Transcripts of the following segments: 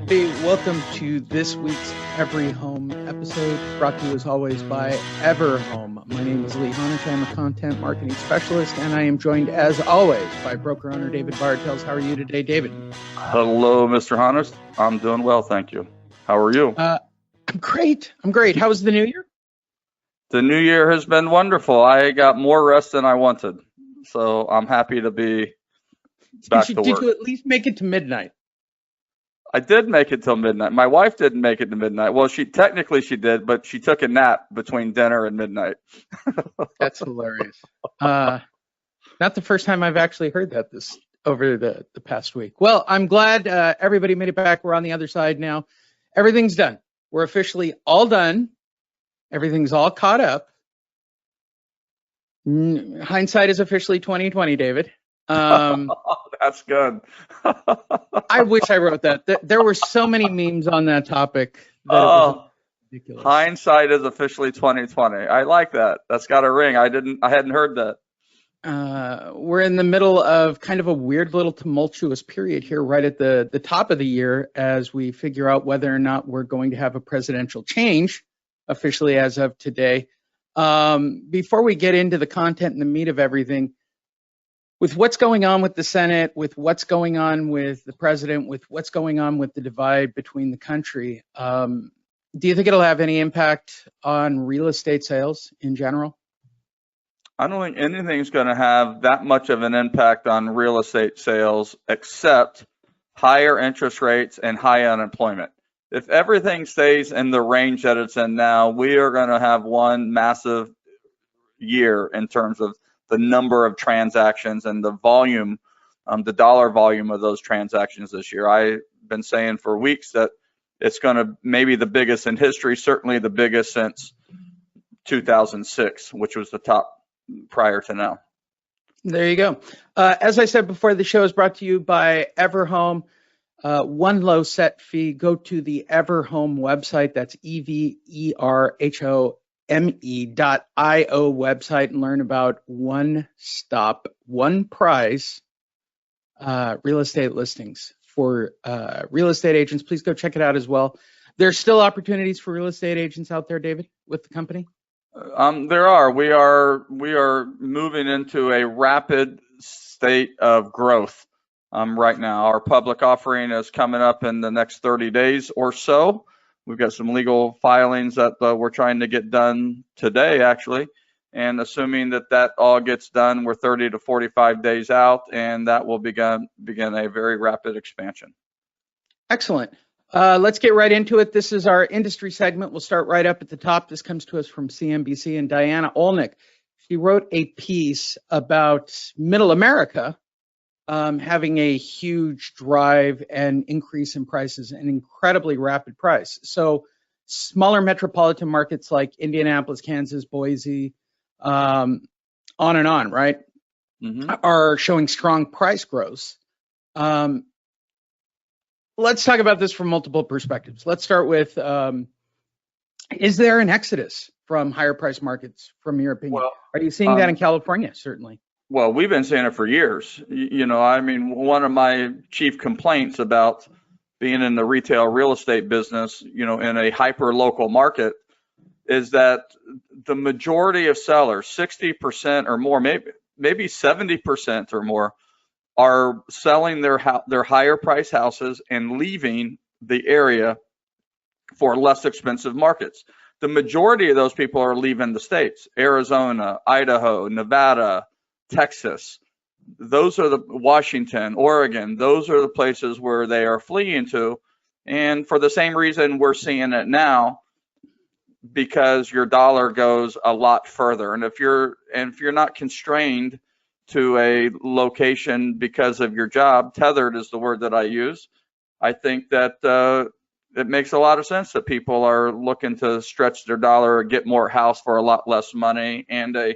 Hey, welcome to this week's Every Home episode, brought to you as always by Everhome. My name is Lee Honish. I'm a content marketing specialist, and I am joined as always by broker owner David Bartels. How are you today, David? Hello, Mr. Honish. I'm doing well, thank you. How are you? I'm great. How was the new year? The new year has been wonderful. I got more rest than I wanted, so I'm happy to be back to work. Did you at least make it to midnight? I did make it till midnight. My wife didn't make it to midnight. Well, she did, but she took a nap between dinner and midnight. That's hilarious. Not the first time I've actually heard that over the past week. Well, I'm glad everybody made it back. We're on the other side now. Everything's done. We're officially all done. Everything's all caught up. Hindsight is officially 2020, David. That's good. I wish I wrote that. There were so many memes on that topic that it was ridiculous. Hindsight is officially 2020. I like that. That's got a ring. I hadn't heard that. We're in the middle of kind of a weird little tumultuous period here right at the top of the year as we figure out whether or not we're going to have a presidential change officially as of today. Before we get into the content and the meat of everything, with what's going on with the Senate, with what's going on with the president, with what's going on with the divide between the country, do you think it'll have any impact on real estate sales in general? I don't think anything's going to have that much of an impact on real estate sales except higher interest rates and high unemployment. If everything stays in the range that it's in now, we are going to have one massive year in terms of the number of transactions and the volume, the dollar volume of those transactions this year. I've been saying for weeks that it's going to maybe the biggest in history, certainly the biggest since 2006, which was the top prior to now. There you go. As I said before, the show is brought to you by Everhome. One low set fee. Go to the Everhome website. That's EVERHOME.io website and learn about one stop, one price real estate listings for real estate agents. Please go check it out as well. There's still opportunities for real estate agents out there, David, with the company? There are. We are moving into a rapid state of growth right now. Our public offering is coming up in the next 30 days or so. We've got some legal filings that we're trying to get done today, actually. And assuming that all gets done, we're 30 to 45 days out, and that will begin a very rapid expansion. Excellent. Let's get right into it. This is our industry segment. We'll start right up at the top. This comes to us from CNBC and Diana Olnick. She wrote a piece about Middle America having a huge drive and increase in prices, an incredibly rapid price. So smaller metropolitan markets like Indianapolis, Kansas, Boise, on and on, right, are showing strong price growth. Let's talk about this from multiple perspectives. Let's start with, is there an exodus from higher price markets, from your opinion? Well, are you seeing that in California? Certainly. Well, we've been saying it for years. I mean, one of my chief complaints about being in the retail real estate business, in a hyper local market, is that the majority of sellers, 60% or more, maybe 70% or more, are selling their higher price houses and leaving the area for less expensive markets. The majority of those people are leaving the states: Arizona, Idaho, Nevada, Texas. Those are Washington, Oregon. Those are the places where they are fleeing to. And for the same reason we're seeing it now, because your dollar goes a lot further. And if you're not constrained to a location because of your job, tethered is the word that I use, I think that it makes a lot of sense that people are looking to stretch their dollar or get more house for a lot less money and a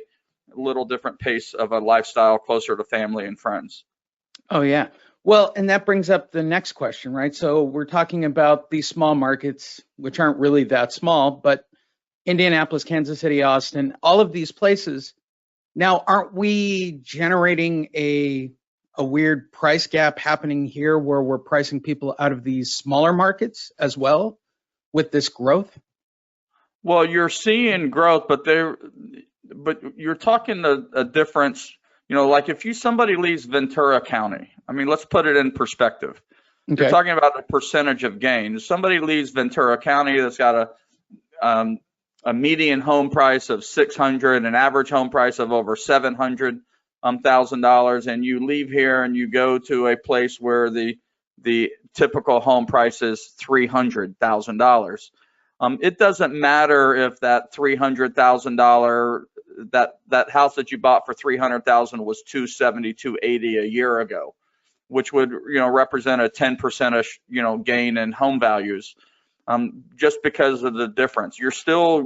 little different pace of a lifestyle closer to family and friends. Oh, yeah. Well, and that brings up the next question, right? So we're talking about these small markets, which aren't really that small, but Indianapolis, Kansas City, Austin, all of these places. Now, aren't we generating a a weird price gap happening here where we're pricing people out of these smaller markets as well with this growth? Well, you're seeing growth, but you're talking a difference. Like if somebody leaves Ventura County, I mean, let's put it in perspective. You're Okay. talking about a percentage of gain. If somebody leaves Ventura County that's got a median home price of 600, an average home price of over $700,000, and you leave here and you go to a place where the typical home price is $300,000. It doesn't matter if that $300,000 that house that you bought for $300,000 was $270, $280 a year ago, which would represent a 10% gain in home values. Just because of the difference, you're still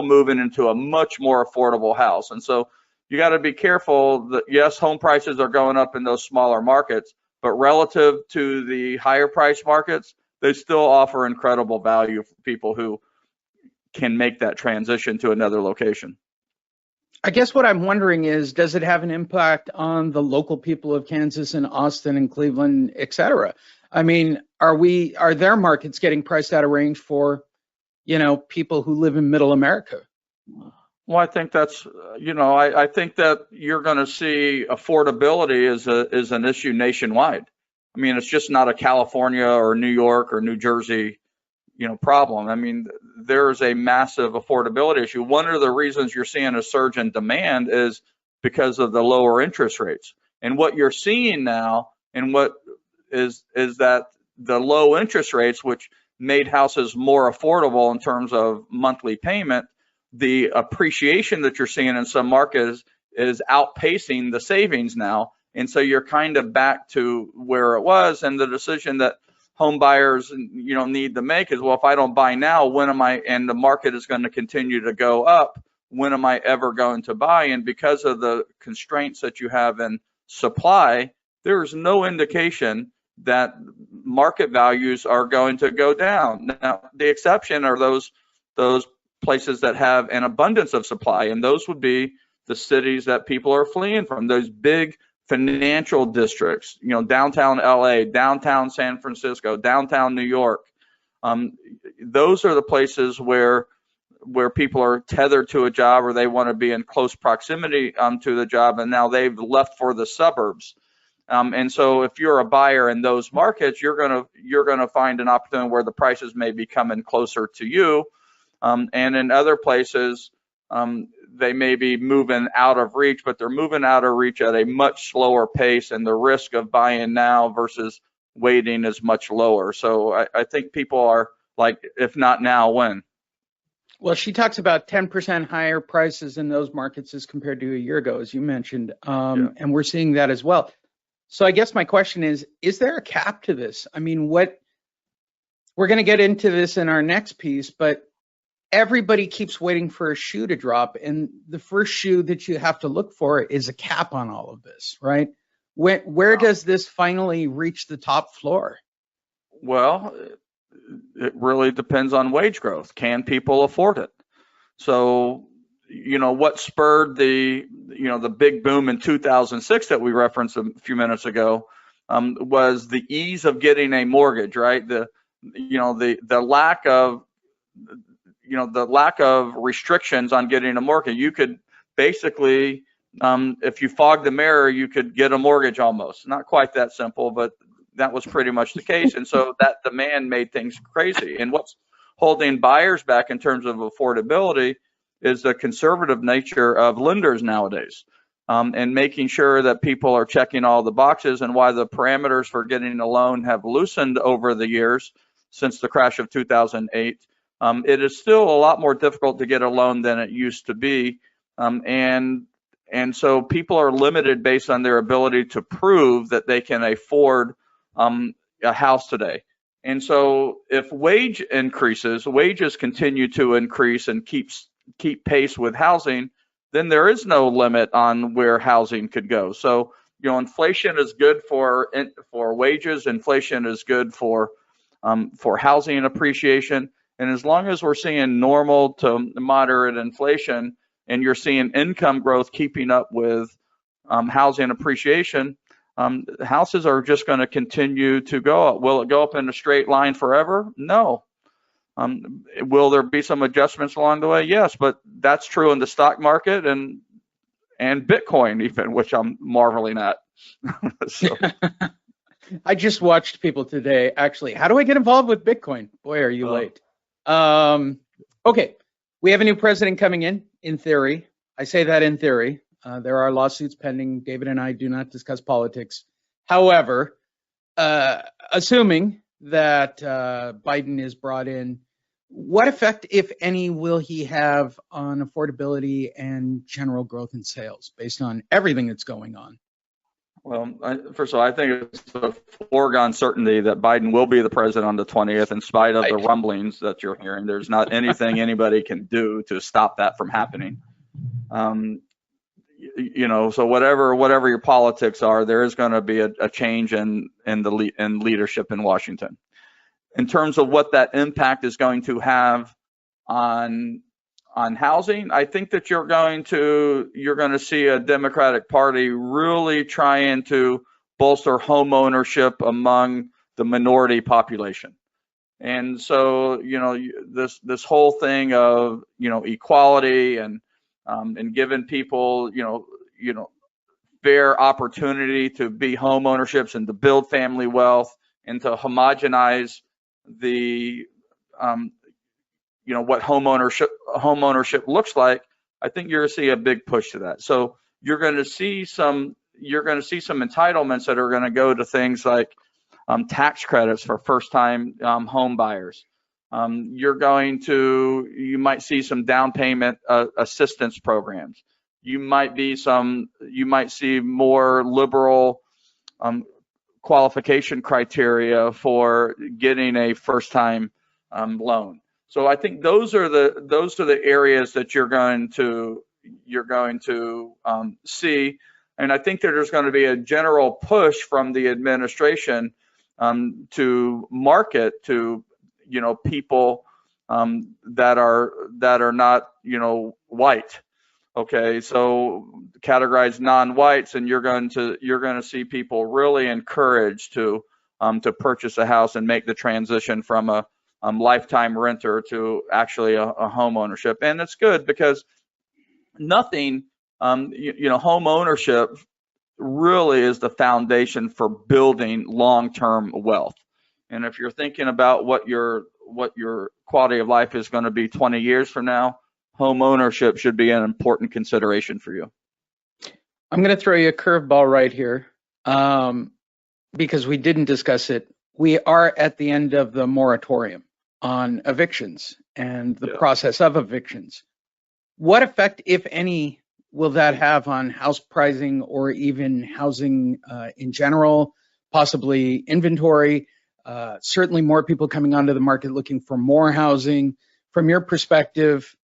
moving into a much more affordable house, and so you got to be careful that yes, home prices are going up in those smaller markets, but relative to the higher price markets, they still offer incredible value for people who can make that transition to another location. I guess what I'm wondering is, does it have an impact on the local people of Kansas and Austin and Cleveland, et cetera? I mean, are their markets getting priced out of range for, people who live in middle America? Well, I think that's, I think that you're going to see affordability is an issue nationwide. I mean, it's just not a California or New York or New Jersey, problem. I mean, there's a massive affordability issue. One of the reasons you're seeing a surge in demand is because of the lower interest rates. And what you're seeing now, and what is that the low interest rates, which made houses more affordable in terms of monthly payment, the appreciation that you're seeing in some markets is outpacing the savings now. And so you're kind of back to where it was. And the decision that home buyers, need to make is, well, if I don't buy now, when am I, and the market is going to continue to go up, when am I ever going to buy? And because of the constraints that you have in supply, there's no indication that market values are going to go down. Now, the exception are those places that have an abundance of supply, and those would be the cities that people are fleeing from, those big financial districts, downtown LA, downtown San Francisco, downtown New York. Those are the places where people are tethered to a job, or they want to be in close proximity to the job, and now they've left for the suburbs. And so if you're a buyer in those markets, you're gonna find an opportunity where the prices may be coming closer to you. And in other places, they may be moving out of reach, but they're moving out of reach at a much slower pace, and the risk of buying now versus waiting is much lower. So I think people are like, if not now, when? Well, she talks about 10% higher prices in those markets as compared to a year ago, as you mentioned, and we're seeing that as well. So I guess my question is there a cap to this? I mean, we're going to get into this in our next piece, but everybody keeps waiting for a shoe to drop, and the first shoe that you have to look for is a cap on all of this, right? Where does this finally reach the top floor? Well, it really depends on wage growth. Can people afford it? So, what spurred the big boom in 2006 that we referenced a few minutes ago was the ease of getting a mortgage, right? The lack of restrictions on getting a mortgage. You could basically, if you fog the mirror, you could get a mortgage almost. Not quite that simple, but that was pretty much the case. And so that demand made things crazy. And what's holding buyers back in terms of affordability is the conservative nature of lenders nowadays, and making sure that people are checking all the boxes, and why the parameters for getting a loan have loosened over the years since the crash of 2008. It is still a lot more difficult to get a loan than it used to be. And so people are limited based on their ability to prove that they can afford a house today. And so if wages continue to increase and keep pace with housing, then there is no limit on where housing could go. So, inflation is good for wages. Inflation is good for housing appreciation. And as long as we're seeing normal to moderate inflation, and you're seeing income growth keeping up with housing appreciation, houses are just going to continue to go up. Will it go up in a straight line forever? No. Will there be some adjustments along the way? Yes, but that's true in the stock market and Bitcoin even, which I'm marveling at. So. I just watched people today, actually. How do I get involved with Bitcoin? Boy, are you late. Okay, we have a new president coming in theory. I say that in theory. There are lawsuits pending. David and I do not discuss politics. However, assuming that Biden is brought in, what effect, if any, will he have on affordability and general growth in sales based on everything that's going on? Well, first of all, I think it's a foregone certainty that Biden will be the president on the 20th, in spite of the rumblings that you're hearing. There's not anything anybody can do to stop that from happening. So whatever your politics are, there is going to be a change in leadership in Washington. In terms of what that impact is going to have on housing, I think that you're going to see a Democratic Party really trying to bolster home ownership among the minority population. And so, this whole thing of, equality and giving people, fair opportunity to be home ownerships and to build family wealth and to homogenize the what home ownership looks like, I think you're going to see a big push to that. So you're going to see some entitlements that are going to go to things like tax credits for first-time home buyers. You might see some down payment assistance programs. You might see more liberal qualification criteria for getting a first-time loan. So I think those are the areas that you're going to see, and I think that there's going to be a general push from the administration to market to people that are not white. Okay, so categorize non-whites, and you're going to see people really encouraged to purchase a house and make the transition from a lifetime renter to actually a home ownership. And it's good because home ownership really is the foundation for building long-term wealth. And if you're thinking about what your quality of life is going to be 20 years from now, home ownership should be an important consideration for you. I'm going to throw you a curveball right here because we didn't discuss it. We are at the end of the moratorium on evictions and the process of evictions. What effect, if any, will that have on house pricing or even housing in general, possibly inventory? Certainly more people coming onto the market looking for more housing. From your perspective,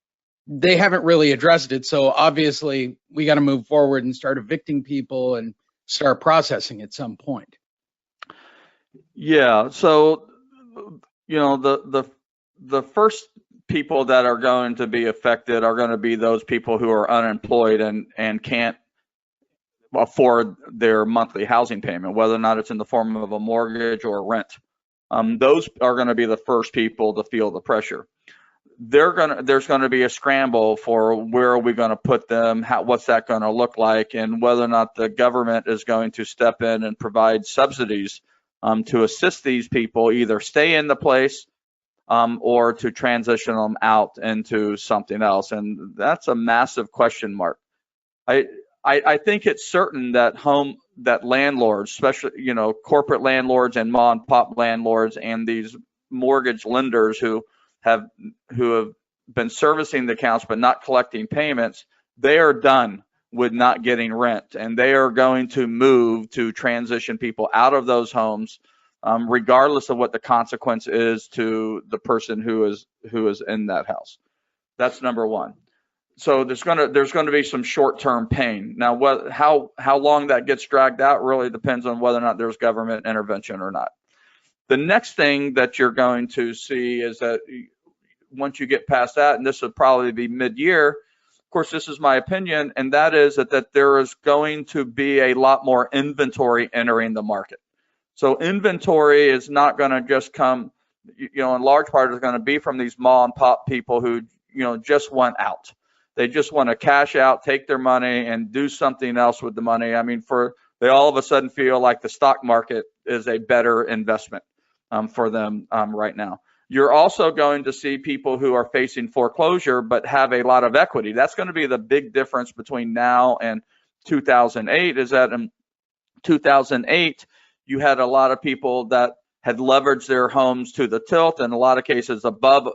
they haven't really addressed it. So obviously we got to move forward and start evicting people and start processing at some point. Yeah. So, the first people that are going to be affected are going to be those people who are unemployed and can't afford their monthly housing payment, whether or not it's in the form of a mortgage or rent. Those are going to be the first people to feel the pressure. There's going to be a scramble for where are we going to put them, what's that going to look like, and whether or not the government is going to step in and provide subsidies to assist these people either stay in the place or to transition them out into something else. And that's a massive question mark. I think it's certain that landlords, especially corporate landlords and mom and pop landlords and these mortgage lenders who have been servicing the accounts but not collecting payments, they are done with not getting rent, and they are going to move to transition people out of those homes, regardless of what the consequence is to the person who is in that house. That's number one. So there's going to be some short-term pain. Now, how long that gets dragged out really depends on whether or not there's government intervention or not. The next thing that you're going to see is that once you get past that, and this will probably be mid-year, of course, this is my opinion, and that is that there is going to be a lot more inventory entering the market. So inventory is not going to just come, in large part is going to be from these mom and pop people who, just want out. They just want to cash out, take their money, and do something else with the money. I mean, they all of a sudden feel like the stock market is a better investment for them right now. You're also going to see people who are facing foreclosure but have a lot of equity. That's going to be the big difference between now and 2008, is that in 2008, you had a lot of people that had leveraged their homes to the tilt, in a lot of cases above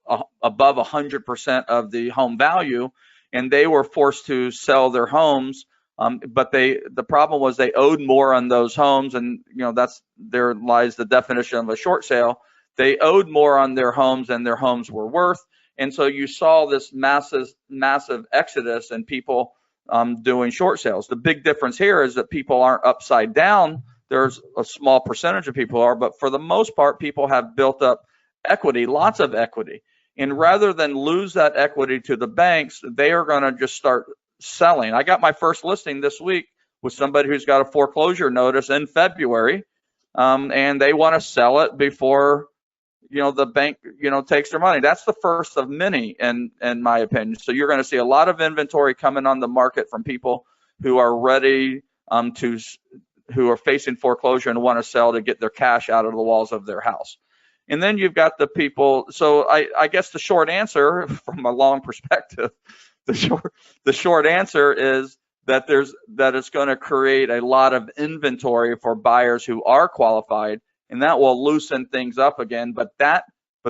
100% of the home value, and they were forced to sell their homes. But the problem was they owed more on those homes, and there lies the definition of a short sale. They owed more on their homes than their homes were worth, and so you saw this massive exodus and people doing short sales. The big difference here is that people aren't upside down. There's a small percentage of people are, but for the most part, people have built up equity, lots of equity. And rather than lose that equity to the banks, they are going to just start selling. I got my first listing this week with somebody who's got a foreclosure notice in February, and they want to sell it before the bank takes their money. That's the first of many, in my opinion. So you're going to see a lot of inventory coming on the market from people who are ready who are facing foreclosure and want to sell to get their cash out of the walls of their house. And then you've got the people. So I guess the short answer, from a long perspective, the short answer is that it's going to create a lot of inventory for buyers who are qualified, and that will loosen things up again. But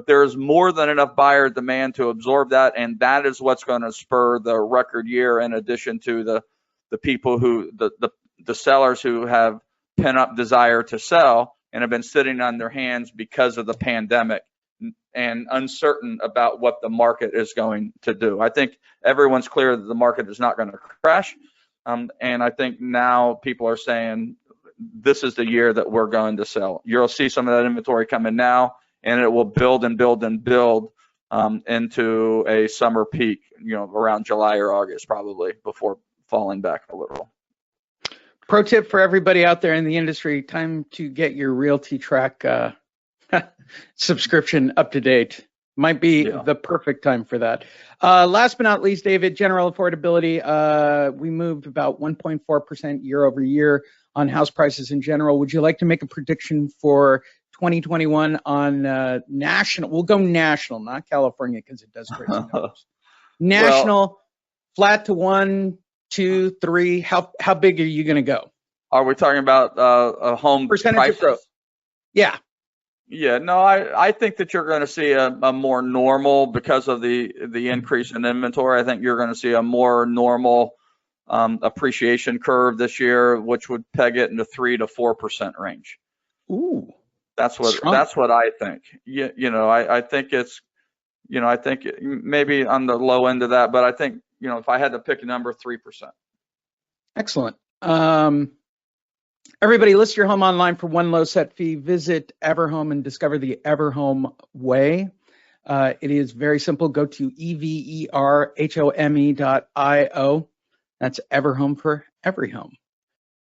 there is more than enough buyer demand to absorb that, and that is what's going to spur the record year, in addition to the people who the sellers who have pent up desire to sell and have been sitting on their hands because of the pandemic and uncertain about what the market is going to do. I think everyone's clear that the market is not going to crash. And I think now people are saying this is the year that we're going to sell. You'll see some of that inventory coming now, and it will build and build and build into a summer peak, around July or August, probably, before falling back a little. Pro tip for everybody out there in the industry: time to get your Realty Track subscription up to date. Might be the perfect time for that. Last but not least, David, general affordability. We moved about 1.4% year over year on house prices in general. Would you like to make a prediction for 2021 on national? We'll go national, not California, because it does crazy numbers. National, flat to 1, 2, 3. How big are you going to go? Are we talking about a home percentage prices? Of growth? Yeah. Yeah, no, I think that you're going to see a more normal, because of the increase in inventory. I think you're going to see a more normal appreciation curve this year, which would peg it in the 3 to 4% range. Ooh, that's what I think. I think it's, I think maybe on the low end of that, but I think, if I had to pick a number, 3%. Excellent. Everybody, list your home online for one low set fee. Visit Everhome and discover the Everhome way. It is very simple. Go to everhome.io. That's Everhome for every home.